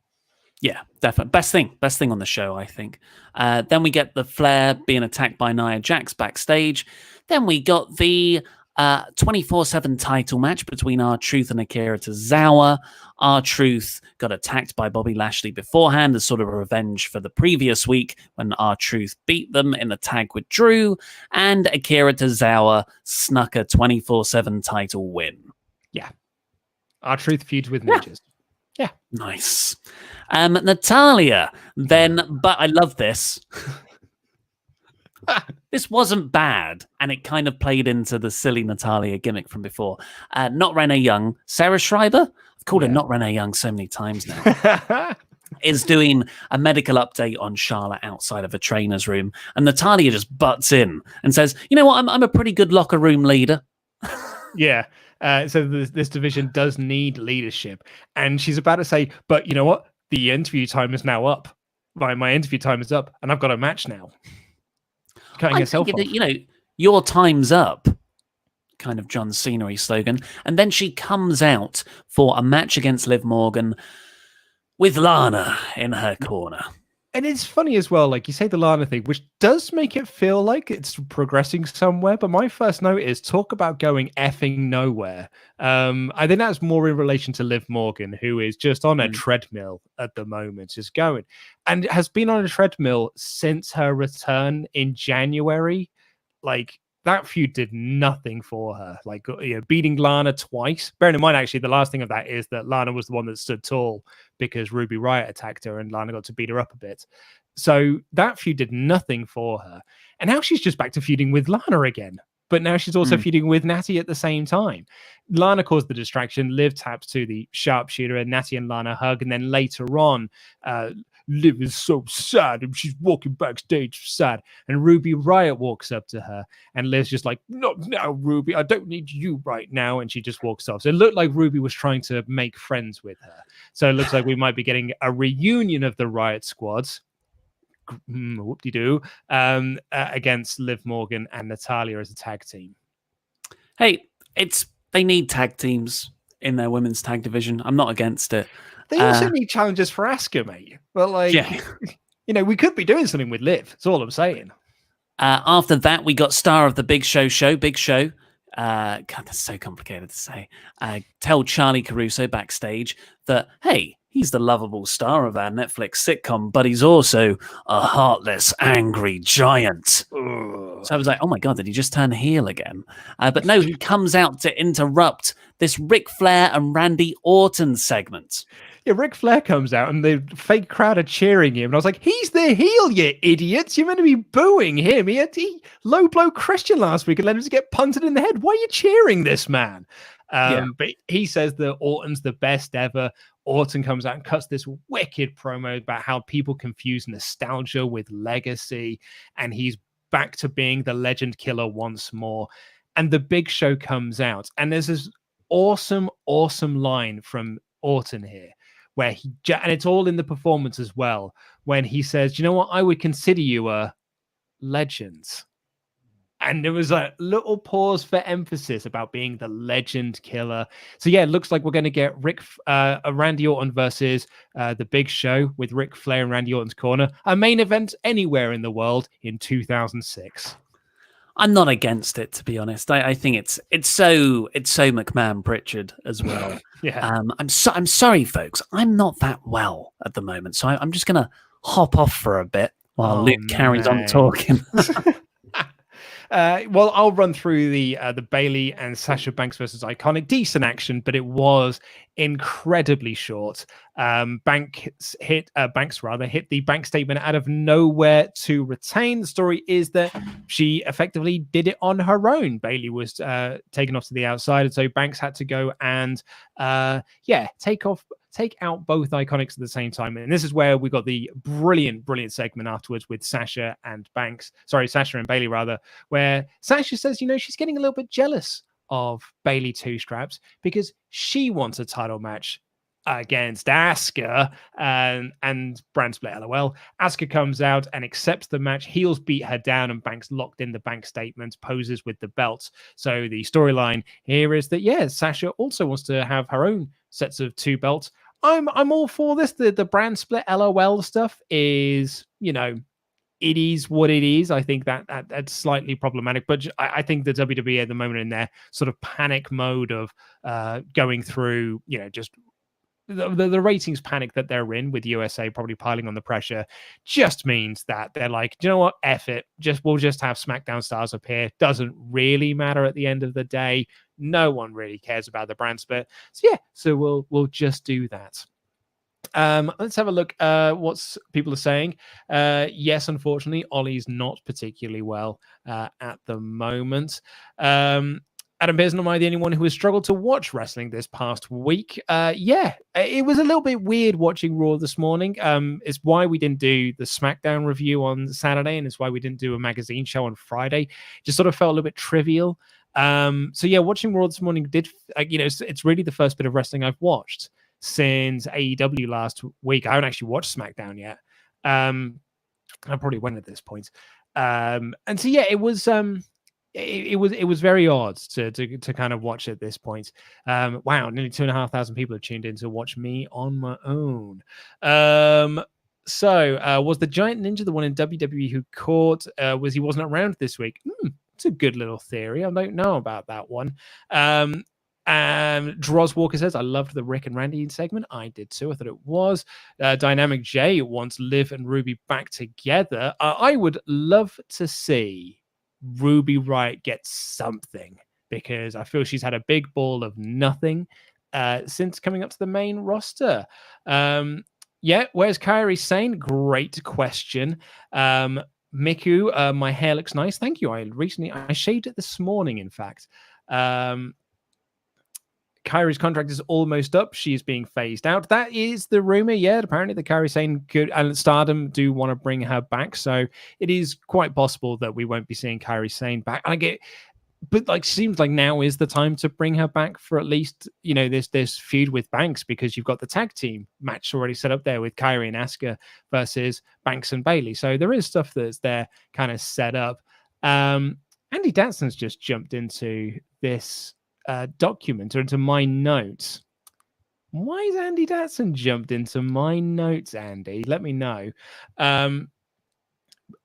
Yeah, definitely. Best thing on the show, I think. Then we get the Flair being attacked by Nia Jax backstage. Then we got the 24/7 title match between R-Truth and Akira Tozawa. R-Truth got attacked by Bobby Lashley beforehand as sort of a revenge for the previous week when R-Truth beat them in the tag with Drew, and Akira Tozawa snuck a 24/7 title win. Yeah. R-Truth feuds with ninjas. Yeah. Nice. Natalia then, but I love this. This wasn't bad, and it kind of played into the silly Natalia gimmick from before. Not Renee Young, Sarah Schreiber. I've called her Not Renee Young so many times now. Is doing a medical update on Charlotte outside of a trainer's room, and Natalia just butts in and says, "You know what? I'm a pretty good locker room leader." Yeah. So this division does need leadership, and she's about to say, "But you know what? The interview time is now up. My interview time is up, and I've got a match now." Cutting herself off. Your time's up. Kind of John Cena-y slogan. And then she comes out for a match against Liv Morgan with Lana in her corner. And it's funny as well, like you say the Lana thing, which does make it feel like it's progressing somewhere. But my first note is talk about going effing nowhere. I think that's more in relation to Liv Morgan, who is just on a treadmill at the moment, just going, and has been on a treadmill since her return in January. Like, that feud did nothing for her. Like, beating Lana twice. Bearing in mind, actually, the last thing of that is that Lana was the one that stood tall because Ruby Riott attacked her and Lana got to beat her up a bit. So that feud did nothing for her. And now she's just back to feuding with Lana again. But now she's also feuding with Natty at the same time. Lana caused the distraction. Liv taps to the sharpshooter and Natty and Lana hug. And then later on, Liv is so sad and she's walking backstage sad. And Ruby Riott walks up to her and Liv's just like, "Not now, Ruby. I don't need you right now." And she just walks off. So it looked like Ruby was trying to make friends with her. So it looks like we might be getting a reunion of the Riott squads. Whoop-de-doo. Against Liv Morgan and Natalia as a tag team. Hey, they need tag teams in their women's tag division. I'm not against it. They also need challenges for Asuka, mate. But we could be doing something with Liv. That's all I'm saying. After that, we got star of the Big Show. Big Show. God, that's so complicated to say. Tell Charlie Caruso backstage that, hey, he's the lovable star of our Netflix sitcom, but he's also a heartless, angry giant. Ugh. So I was like, oh my God, did he just turn heel again? But no, he comes out to interrupt this Ric Flair and Randy Orton segment. Yeah, Ric Flair comes out and the fake crowd are cheering him. And I was like, he's the heel, you idiots. You're meant to be booing him. He low blow Christian last week and let him get punted in the head. Why are you cheering this man? But he says that Orton's the best ever. Orton comes out and cuts this wicked promo about how people confuse nostalgia with legacy. And he's back to being the legend killer once more. And the Big Show comes out. And there's this awesome line from Orton here, where and it's all in the performance as well, when he says, "You know what? I would consider you a legend." And there was a little pause for emphasis about being the legend killer. So yeah, it looks like we're going to get Randy Orton versus the Big Show with Ric Flair and Randy Orton's corner, a main event anywhere in the world in 2006. I'm not against it, to be honest. I think it's so McMahon Pritchard as well. Yeah. I'm sorry, folks. I'm not that well at the moment, so I'm just gonna hop off for a bit while Luke carries on talking. Well, I'll run through the Bayley and Sasha Banks versus Iconic. Decent action, but it was incredibly short. Banks hit the bank statement out of nowhere to retain. The story is that she effectively did it on her own. Bayley was taken off to the outside, and so Banks had to go and take out both Iconics at the same time. And this is where we got the brilliant segment afterwards with Sasha and Bayley rather, where Sasha says, she's getting a little bit jealous of Bayley Two Straps because she wants a title match against Asuka and brand split LOL. Asuka comes out and accepts the match. Heels beat her down and Banks locked in the bank statement, poses with the belts. So the storyline here is that, Sasha also wants to have her own sets of 2 belts. I'm all for this. The brand split LOL stuff is, it is what it is. I think that's slightly problematic, but I think the WWE at the moment in their sort of panic mode of going through, just the ratings panic that they're in with USA probably piling on the pressure just means that they're like, do you know what? F it. We'll just have SmackDown stars appear. Doesn't really matter at the end of the day. No one really cares about the brand split. So we'll just do that. Let's have a look what people are saying. Yes, unfortunately, Ollie's not particularly well at the moment. Adam Pearson, am I the only one who has struggled to watch wrestling this past week? It was a little bit weird watching Raw this morning. It's why we didn't do the SmackDown review on Saturday, and it's why we didn't do a magazine show on Friday. It just sort of felt a little bit trivial. Watching Raw this morning did, it's really the first bit of wrestling I've watched since AEW last week. I haven't actually watched SmackDown yet. I probably went at this point. It was very odd to kind of watch at this point. Wow, nearly 2,500 people have tuned in to watch me on my own. Was the Giant Ninja the one in WWE who caught? He wasn't around this week? It's a good little theory. I don't know about that one. Droz Walker says, I loved the Rick and Randy segment. I did too. I thought it was. Dynamic J wants Liv and Ruby back together. I would love to see Ruby Riott get something because I feel she's had a big ball of nothing since coming up to the main roster. Where's Kairi Sane? Great question. Miku, my hair looks nice. Thank you. I shaved it this morning, in fact. Kairi's contract is almost up. She's being phased out. That is the rumor. Yeah, apparently the Kairi Sane and Stardom do want to bring her back. So it is quite possible that we won't be seeing Kairi Sane back. Seems like now is the time to bring her back for at least, this feud with Banks, because you've got the tag team match already set up there with Kairi and Asuka versus Banks and Bayley. So there is stuff that's there kind of set up. Andy Datson's just jumped into this document or into my notes. Why has Andy Datson jumped into my notes, Andy? Let me know.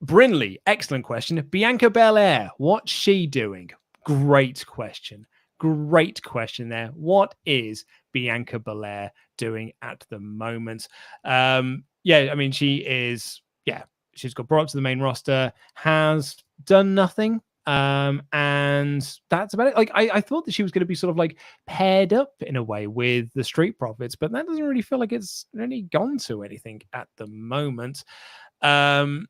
Brinley, excellent question. Bianca Belair, what's she doing? Great question there. What is Bianca Belair doing at the moment? She is, she's got brought up to the main roster, has done nothing. And that's about it. I thought that she was going to be sort of like paired up in a way with the Street Profits, but that doesn't really feel like it's really gone to anything at the moment. And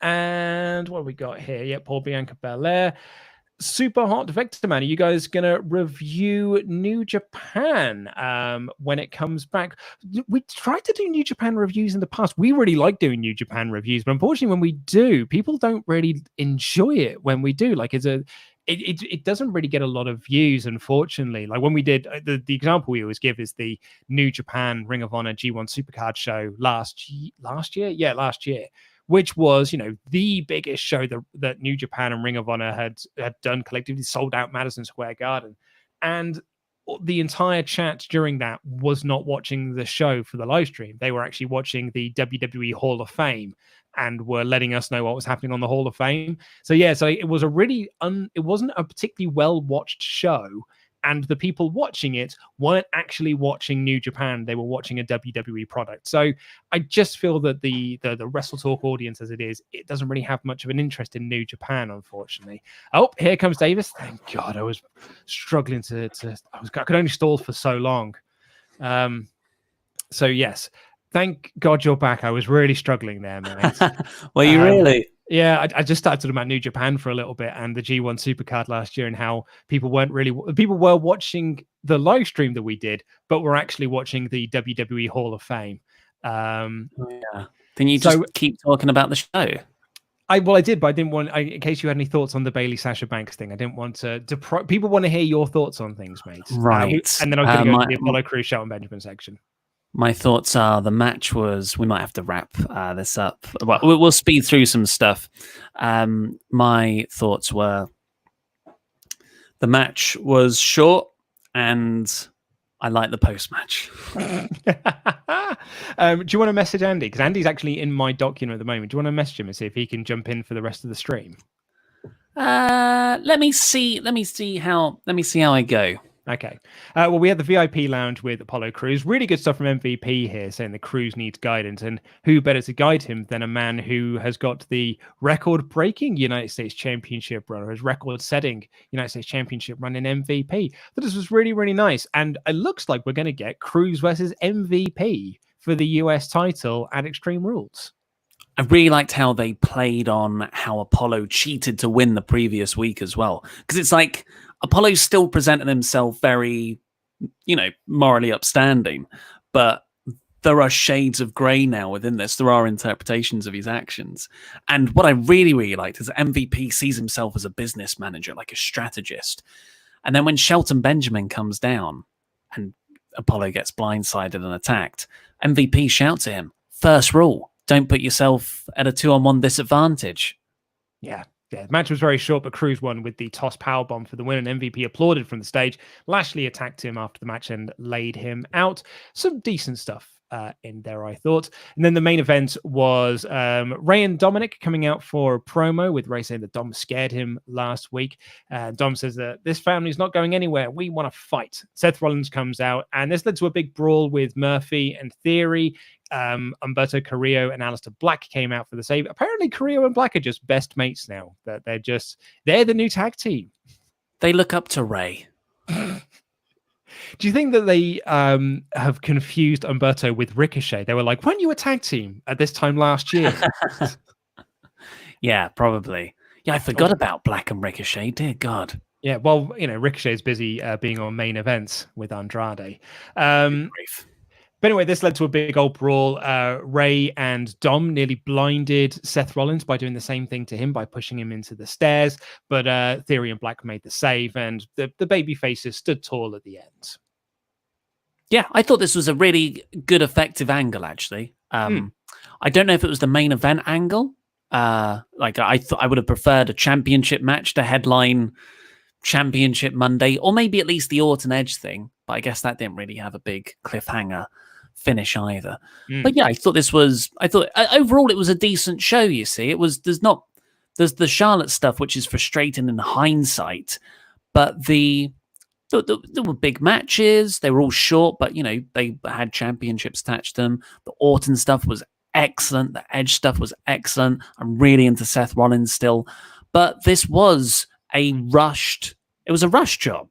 what have we got here? Poor Bianca Belair. Super Hot Victor Man, are you guys gonna review New Japan when it comes back? We tried to do New Japan reviews in the past. We really like doing New Japan reviews, but unfortunately when we do, people don't really enjoy it when we do. It doesn't really get a lot of views, unfortunately. Like when we did the example we always give is the New Japan Ring of Honor G1 Supercard show last year, which was, the biggest show that New Japan and Ring of Honor had done collectively, sold out Madison Square Garden. And the entire chat during that was not watching the show for the live stream. They were actually watching the WWE Hall of Fame and were letting us know what was happening on the Hall of Fame. So it was it wasn't a particularly well-watched show. And the people watching it weren't actually watching New Japan. They were watching a WWE product. So I just feel that the WrestleTalk audience as it is, it doesn't really have much of an interest in New Japan, unfortunately. Oh, here comes Davis. Thank God. I was struggling I could only stall for so long. So yes, thank God you're back. I was really struggling there, mate. Well, you really? Yeah, I just started talking about New Japan for a little bit and the G1 Supercard last year and how people were watching the live stream that we did, but were actually watching the WWE Hall of Fame. Yeah. Then you just keep talking about the show. I did, but I didn't want. In case you had any thoughts on the Bailey Sasha Banks thing, I didn't want to. People want to hear your thoughts on things, mate. Right. And then I was going to go to the Apollo Crews Shelton Benjamin section. My thoughts are the match was. We might have to wrap this up. Well, we'll speed through some stuff. My thoughts were the match was short, and I like the post match. Do you want to message Andy? Because Andy's actually in my document at the moment. Do you want to message him and see if he can jump in for the rest of the stream? Let me see how I go. Okay. Well, we had the VIP lounge with Apollo Crews. Really good stuff from MVP here, saying the Crews needs guidance. And who better to guide him than a man who has got the record-breaking United States Championship run, or his record-setting United States Championship run in MVP. So this was really, really nice. And it looks like we're going to get Crews versus MVP for the US title at Extreme Rules. I really liked how they played on how Apollo cheated to win the previous week as well. Because it's like Apollo's still presenting himself very, morally upstanding. But there are shades of grey now within this. There are interpretations of his actions. And what I really, really liked is that MVP sees himself as a business manager, like a strategist. And then when Shelton Benjamin comes down and Apollo gets blindsided and attacked, MVP shouts at him, first rule, don't put yourself at a 2-on-1 disadvantage. Yeah, the match was very short, but Crews won with the toss powerbomb for the win, and MVP applauded from the stage. Lashley attacked him after the match and laid him out. Some decent stuff in there, I thought. And then the main event was Ray and Dominic coming out for a promo, with Ray saying that Dom scared him last week. Dom says that this family is not going anywhere. We want to fight. Seth Rollins comes out, and this led to a big brawl with Murphy and Theory. Humberto Carrillo and Aleister Black came out for the save. Apparently Carrillo and Black are just best mates now. That they're the new tag team. They look up to Ray. Do you think that they have confused Humberto with Ricochet? They were like, weren't you a tag team at this time last year? Yeah, probably. Yeah, I forgot about Black and Ricochet. Dear God. Yeah, well, Ricochet's busy being on main events with Andrade. But anyway, this led to a big old brawl. Ray and Dom nearly blinded Seth Rollins by doing the same thing to him by pushing him into the stairs. But Theory and Black made the save, and the baby faces stood tall at the end. Yeah, I thought this was a really good, effective angle, actually. I don't know if it was the main event angle. I would have preferred a championship match to headline Championship Monday, or maybe at least the Orton Edge thing. But I guess that didn't really have a big cliffhanger finish either. But yeah, I thought overall it was a decent show. You see, there's the Charlotte stuff, which is frustrating in hindsight, but there were big matches. They were all short, but they had championships attached to them. The Orton stuff was excellent. The Edge stuff was excellent. I'm really into Seth Rollins still, but this was a rushed job.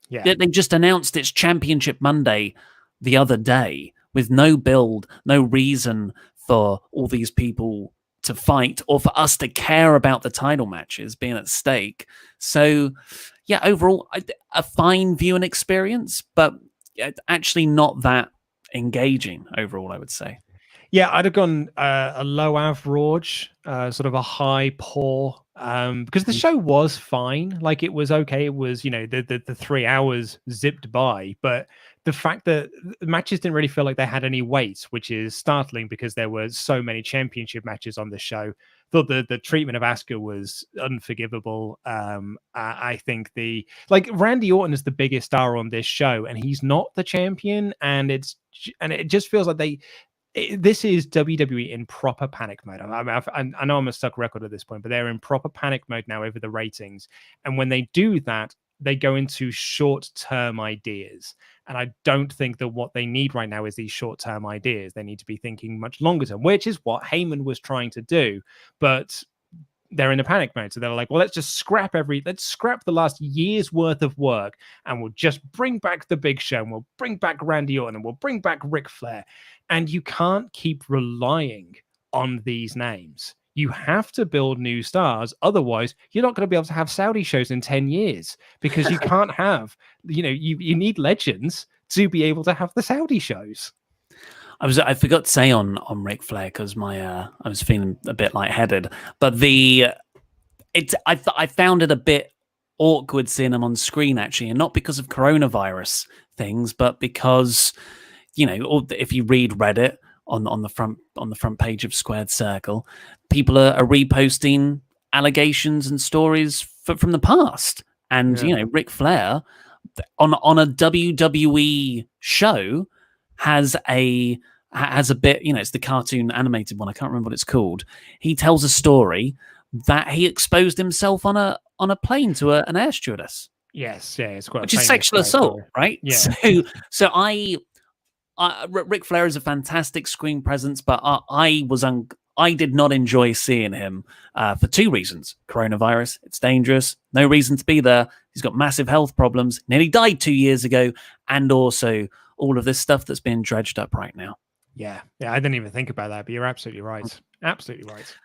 Yeah, they just announced it's Championship Monday the other day with no build, no reason for all these people to fight or for us to care about the title matches being at stake. So, yeah, overall, a fine viewing experience, but actually not that engaging overall, I would say. Yeah, I'd have gone a low average, sort of a high poor, because the show was fine. Like, it was okay. It was, the 3 hours zipped by, but the fact that the matches didn't really feel like they had any weight, which is startling because there were so many championship matches on the show. Thought the treatment of Asuka was unforgivable. I think Randy Orton is the biggest star on this show, and he's not the champion, and it just feels like this is WWE in proper panic mode. I know I'm a stuck record at this point, but they're in proper panic mode now over the ratings. And when they do that, they go into short-term ideas. And I don't think that what they need right now is these short-term ideas. They need to be thinking much longer term, which is what Heyman was trying to do. But they're in a panic mode. So they're like, well, let's scrap the last year's worth of work, and we'll just bring back the Big Show, and we'll bring back Randy Orton, and we'll bring back Ric Flair. And you can't keep relying on these names. You have to build new stars. Otherwise, you're not going to be able to have Saudi shows in 10 years because you can't have, you need legends to be able to have the Saudi shows. I forgot to say on Ric Flair because I was feeling a bit lightheaded, but I found it a bit awkward seeing him on screen actually, and not because of coronavirus things, but because if you read Reddit on the front page of Squared Circle, people are reposting allegations and stories from the past, and Ric Flair on a WWE show has a bit, it's the cartoon animated one. I can't remember what it's called. He tells a story that he exposed himself on a plane to an air stewardess. Yes, yeah, it's quite which is sexual assault, right? Yeah. So Ric Flair is a fantastic screen presence, but I did not enjoy seeing him for two reasons: coronavirus, it's dangerous, no reason to be there. He's got massive health problems, nearly died 2 years ago, and also all of this stuff that's being dredged up right now. Yeah, I didn't even think about that, but you're absolutely right. Absolutely right.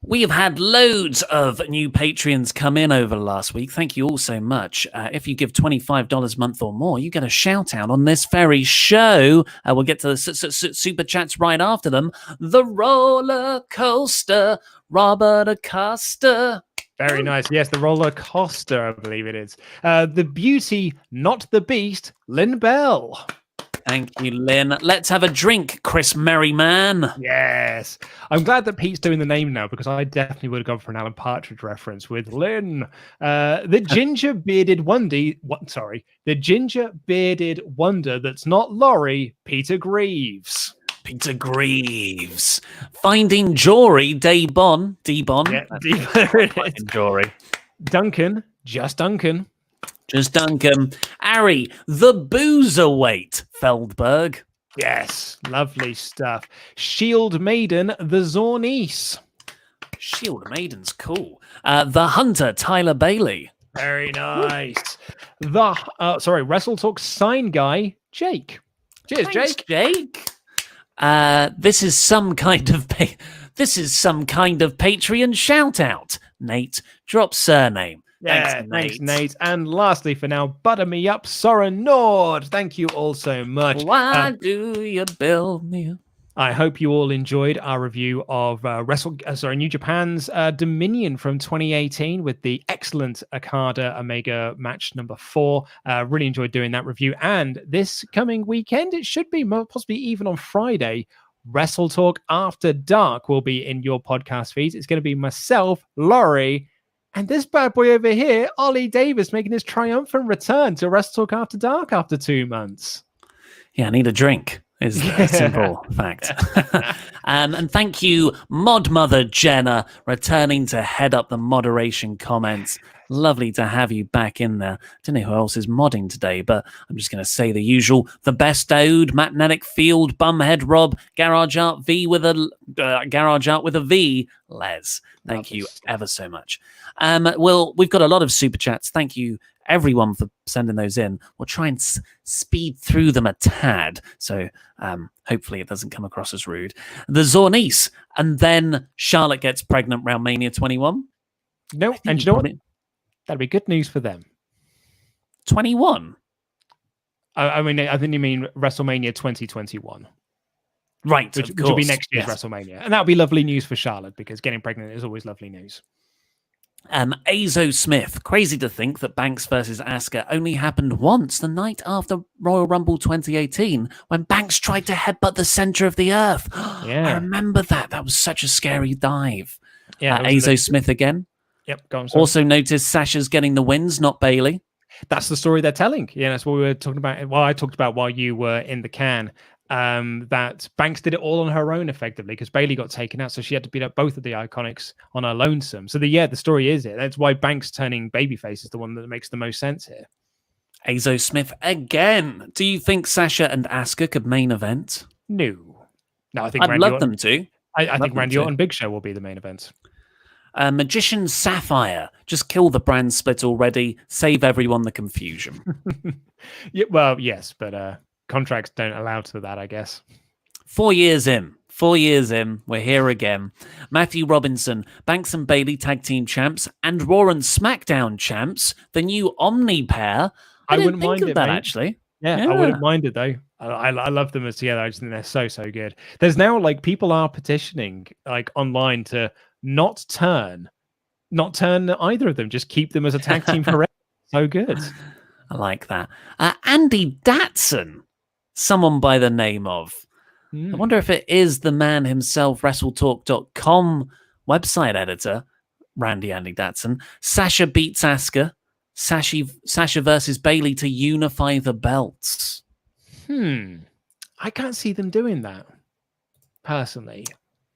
We have had loads of new Patreons come in over the last week. Thank you all so much. If you give $25 a month or more, you get a shout out on this very show. We'll get to the super chats right after them. The roller coaster, Robert Acosta. Very nice. Yes, the roller coaster, I believe it is. The beauty, not the beast, Lynn Bell. Thank you, Lynn. Let's have a drink, Chris Merriman. Yes. I'm glad that Pete's doing the name now, because I definitely would have gone for an Alan Partridge reference with Lynn. The ginger bearded wonder that's not Laurie, Peter Greaves. Peter Greaves. Finding Jory, D-Bon. Yeah, Finding Jory. Duncan, just Duncan. Just Duncan. Ari, the Boozerweight, Feldberg. Yes, lovely stuff. Shield Maiden, the Zornice. Shield Maiden's cool. The Hunter, Tyler Bailey. Very nice. The WrestleTalk sign guy, Jake. Cheers, Thanks, Jake. This is some kind of Patreon shout out. Nate, drop surname. Yeah, thanks, Nate. And lastly, for now, butter me up, Soren Nord. Thank you all so much. Why do you build me up? I hope you all enjoyed our review of New Japan's Dominion from 2018 with the excellent Okada Omega match number 4. Really enjoyed doing that review. And this coming weekend, it should be possibly even on Friday, WrestleTalk After Dark will be in your podcast feeds. It's going to be myself, Laurie, and this bad boy over here, Ollie Davis, making his triumphant return to WrestleTalk After Dark after 2 months. Yeah, I need a drink. Is a simple fact. And thank you, Mod Mother Jenna, returning to head up the moderation comments. Lovely to have you back in there. Don't know who else is modding today, but I'm just going to say the usual. The Best Ode, Matt Nenick, Field, Bumhead Rob, Garage Art with a V, Les. Thank you ever so much. Well, we've got a lot of super chats. Thank you, everyone, for sending those in. We'll try and speed through them a tad, so hopefully it doesn't come across as rude. The Zornice, and then Charlotte gets pregnant around Mania 21. No, and you know what? That'd be good news for them. 21? I mean, I think you mean WrestleMania 2021. Right, which will be next year's WrestleMania. And that'll be lovely news for Charlotte, because getting pregnant is always lovely news. Azo Smith, crazy to think that Banks versus Asuka only happened once, the night after Royal Rumble 2018, when Banks tried to headbutt the center of the earth. Yeah. I remember that. That was such a scary dive. Yeah, Azo Smith again. Yep, go on. Also noticed Sasha's getting the wins, not Bailey. That's the story they're telling. Yeah, that's what we were talking about. Well, I talked about while you were in the can. That Banks did it all on her own, effectively, because Bailey got taken out, so she had to beat up both of the Iconics on her lonesome. So the story is it. That's why Banks turning babyface is the one that makes the most sense here. Azo Smith again. Do you think Sasha and Asuka could main event? No, I think I'd love them to. I think Randy Orton Big Show will be the main event. Magician Sapphire. Just kill the brand split already. Save everyone the confusion. Yeah, well, yes, but contracts don't allow to that, I guess. 4 years in. 4 years in. We're here again. Matthew Robinson, Banks and Bailey tag team champs, and Raw and SmackDown champs. The new Omni pair. I didn't wouldn't think mind of it, that, mate. actually. Yeah, I wouldn't mind it though. I love them as together. I just think they're so good. There's now like people are petitioning like online to not turn either of them. Just keep them as a tag team forever. So good. I like that. Andy Datson, someone by the name of. I wonder if it is the man himself, WrestleTalk.com website editor, Andy Datson. Sasha beats Asuka. Sasha versus Bailey to unify the belts. I can't see them doing that personally.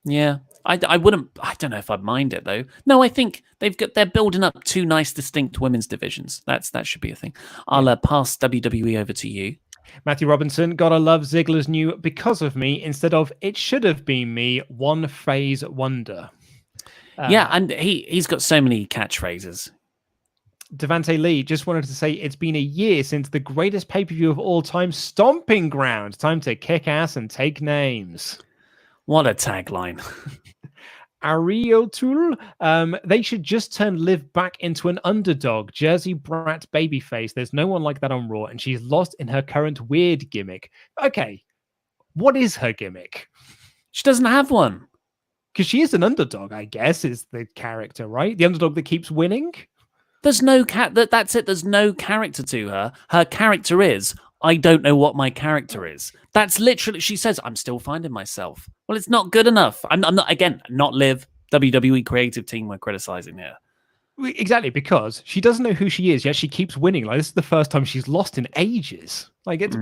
Yeah, I wouldn't. I don't know if I'd mind it though. No, I think they're building up two nice, distinct women's divisions. That should be a thing. I'll pass WWE over to you. Matthew Robinson, gotta love Ziggler's new "because of me" instead of "it should have been me" one phase wonder. Yeah, and he's got so many catchphrases. Devante Lee just wanted to say it's been a year since the greatest pay-per-view of all time, Stomping Ground. Time to kick ass and take names. What a tagline. Ariotul, they should just turn Liv back into an underdog, Jersey brat babyface. There's no one like that on Raw, and she's lost in her current weird gimmick. Okay, what is her gimmick? She doesn't have one. Because she is an underdog, I guess, is the character, right? The underdog that keeps winning? There's no that's it. There's no character to her. Her character is, I don't know what my character is. That's literally, she says, I'm still finding myself. Well, it's not good enough. I'm not, again, not Liv, WWE creative team we're criticizing here. Exactly, because she doesn't know who she is, yet she keeps winning. Like, this is the first time she's lost in ages. Like, it's...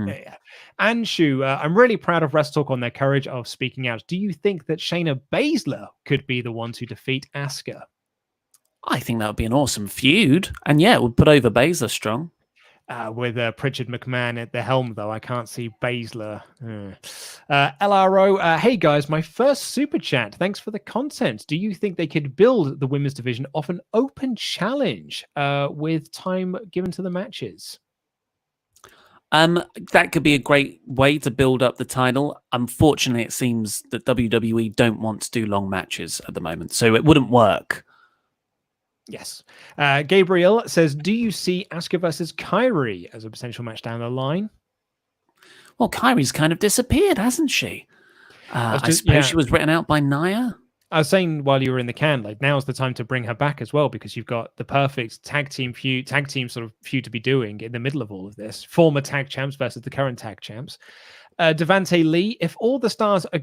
Anshu, I'm really proud of WrestleTalk on their courage of speaking out. Do you think that Shayna Baszler could be the one to defeat Asuka? I think that would be an awesome feud. And yeah, it would put over Baszler strong. With Pritchard McMahon at the helm, though, I can't see Baszler. LRO, hey guys, my first super chat. Thanks for the content. Do you think they could build the women's division off an open challenge with time given to the matches? That could be a great way to build up the title. Unfortunately, it seems that WWE don't want to do long matches at the moment, so it wouldn't work. Yes. Gabriel says, do you see Asuka versus Kairi as a potential match down the line? Well, Kairi's kind of disappeared, hasn't she? I suppose she was written out by Nyah. I was saying while you were in the can, like, now's the time to bring her back as well, because you've got the perfect tag team sort of feud to be doing in the middle of all of this. Former tag champs versus the current tag champs. Devante Lee, if all the stars are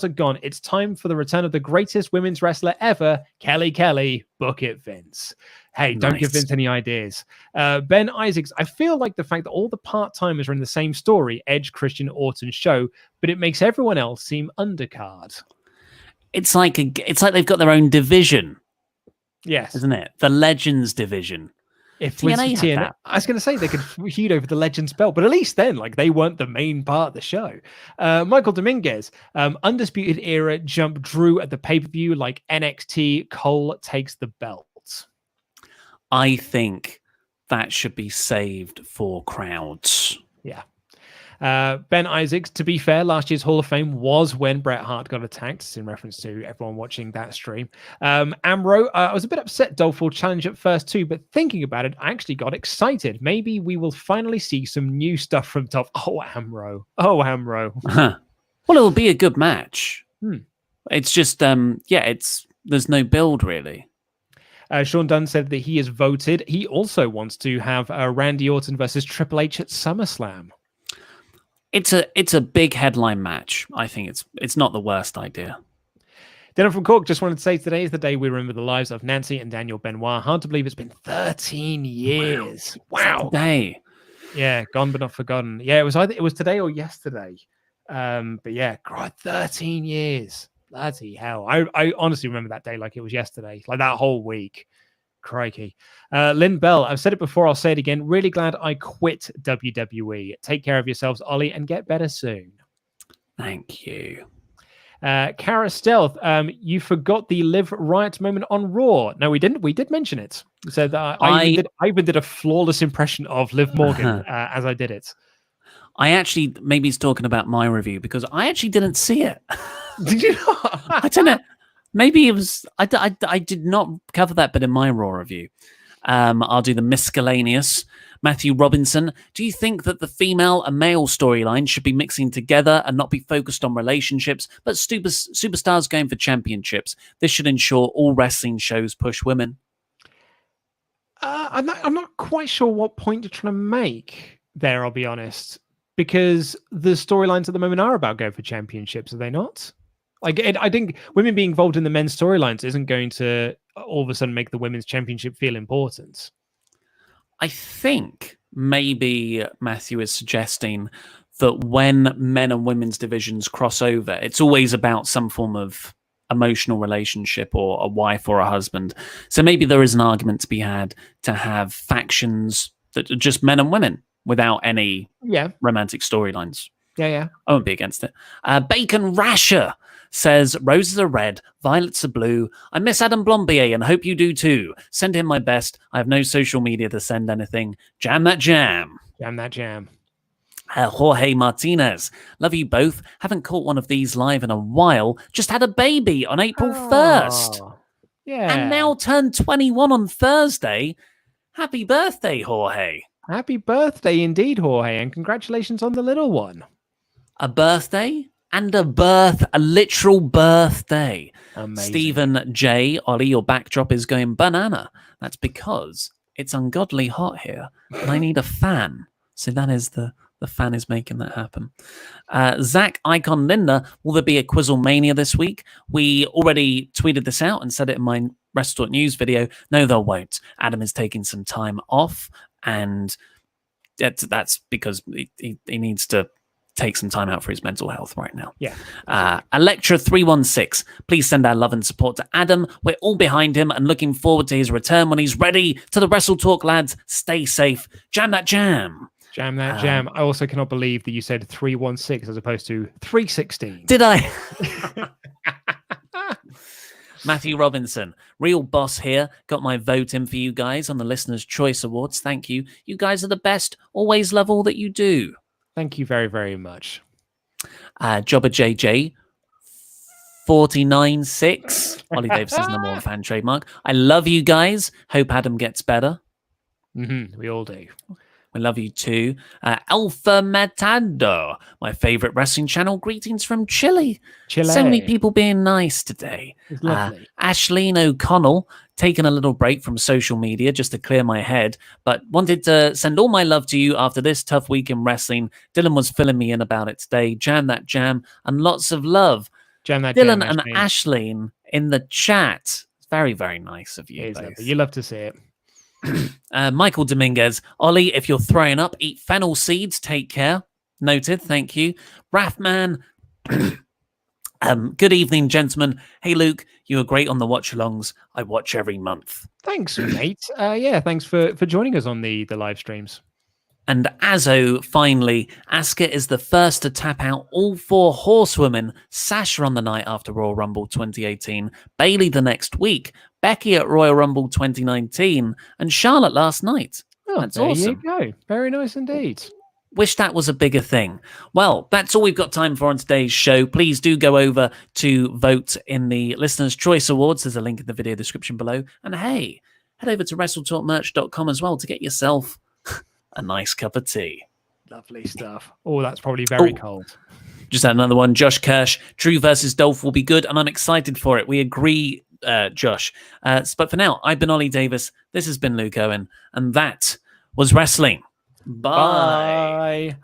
gone, it's time for the return of the greatest women's wrestler ever, Kelly. Book it, Vince. Hey, don't give Vince any ideas. Ben Isaacs, I feel like the fact that all the part-timers are in the same story, Edge, Christian, Orton show, but it makes everyone else seem undercard. It's like they've got their own division. Yes. Isn't it? The Legends division. If TNA, I was going to say they could feud over the Legends belt, but at least then, like, they weren't the main part of the show. Michael Dominguez, Undisputed Era jump Drew at the pay-per-view like NXT. Cole takes the belt. I think that should be saved for crowds. Yeah. Ben Isaacs, to be fair, last year's Hall of Fame was when Bret Hart got attacked. It's in reference to everyone watching that stream. Amro, I was a bit upset Dolphul challenge at first too, but thinking about it, I actually got excited. Maybe we will finally see some new stuff from Dolph. Oh, Amro. Well, it'll be a good match. It's just, there's no build really. Sean Dunn said that he has voted. He also wants to have Randy Orton versus Triple H at SummerSlam. It's a big headline match. I think it's not the worst idea. Dylan from Cork just wanted to say today is the day we remember the lives of Nancy and Daniel Benoit. Hard to believe it's been 13 years. Wow. Today. Yeah, gone but not forgotten. Yeah, it was today or yesterday. But yeah, God, 13 years. Bloody hell. I honestly remember that day like it was yesterday, like that whole week. Crikey. Lynn Bell, I've said it before, I'll say it again. Really glad I quit WWE. Take care of yourselves, Ollie, and get better soon. Thank you. Kara Stealth, you forgot the Liv Riot moment on Raw. No, we didn't. We did mention it. So that I even did a flawless impression of Liv Morgan as I did it. I actually, maybe he's talking about my review because I actually didn't see it. Did you not? I don't know. Maybe it was, I did not cover that bit in my Raw review. I'll do the miscellaneous. Matthew Robinson, do you think that the female and male storyline should be mixing together and not be focused on relationships, but superstars going for championships? This should ensure all wrestling shows push women. I'm not quite sure what point you're trying to make there, I'll be honest, because the storylines at the moment are about going for championships, are they not? Like, I think women being involved in the men's storylines isn't going to all of a sudden make the women's championship feel important. I think maybe Matthew is suggesting that when men and women's divisions cross over, it's always about some form of emotional relationship or a wife or a husband. So maybe there is an argument to be had to have factions that are just men and women without any romantic storylines. Yeah. I won't be against it. Bacon Rasher says, roses are red, violets are blue. I miss Adam Blombier and hope you do too. Send him my best. I have no social media to send anything. Jam that jam. Jam that jam. Jorge Martinez, love you both. Haven't caught one of these live in a while. Just had a baby on April 1st. Yeah. And now turned 21 on Thursday. Happy birthday, Jorge. Happy birthday indeed, Jorge. And congratulations on the little one. A birthday? And a literal birthday. Amazing. Stephen J. Ollie, your backdrop is going banana. That's because it's ungodly hot here. And I need a fan. So that is the fan is making that happen. Zach Icon Linda, will there be a Quizzlemania this week? We already tweeted this out and said it in my WrestleTalk news video. No, there won't. Adam is taking some time off, and that's because he needs to take some time out for his mental health right now. Yeah. Electra 316, please send our love and support to Adam. We're all behind him and looking forward to his return when he's ready. To the WrestleTalk lads, stay safe. Jam that jam. Jam that jam. I also cannot believe that you said 316 as opposed to 316. Did I? Matthew Robinson, real boss here. Got my vote in for you guys on the Listener's Choice Awards. Thank you. You guys are the best. Always love all that you do. Thank you very, very much. Jobber JJ 496. Ollie Davis's number one fan trademark. I love you guys. Hope Adam gets better. We all do. We love you too. Alpha Matando, my favorite wrestling channel. Greetings from Chile. So many people being nice today. It's lovely. Ashleen O'Connell, taking a little break from social media just to clear my head, but wanted to send all my love to you after this tough week in wrestling. Dylan was filling me in about it today. Jam that jam and lots of love. Jam that Dylan jam, and Ashleen in the chat. It's very, very nice of you. You love to see it. Michael Dominguez, Ollie, if you're throwing up, eat fennel seeds. Take care. Noted. Thank you. Rathman. Good evening, gentlemen. Hey, Luke, you were great on the watch-alongs. I watch every month. Thanks, mate. Thanks for joining us on the live streams. And Azzo, finally, Asuka is the first to tap out all four horsewomen. Sasha on the night after Royal Rumble 2018, Bayley the next week, Becky at Royal Rumble 2019, and Charlotte last night. Oh, that's there awesome. You go. Very nice indeed. Wish that was a bigger thing. Well, that's all we've got time for on today's show. Please do go over to vote in the Listener's Choice Awards. There's a link in the video description below. And hey, head over to WrestleTalkMerch.com as well to get yourself a nice cup of tea. Lovely stuff. Oh, that's probably very cold. Just had another one. Josh Kirsch, Drew versus Dolph will be good, and I'm excited for it. We agree, Josh. But for now, I've been Ollie Davis. This has been Luke Owen, and that was wrestling. Bye. Bye.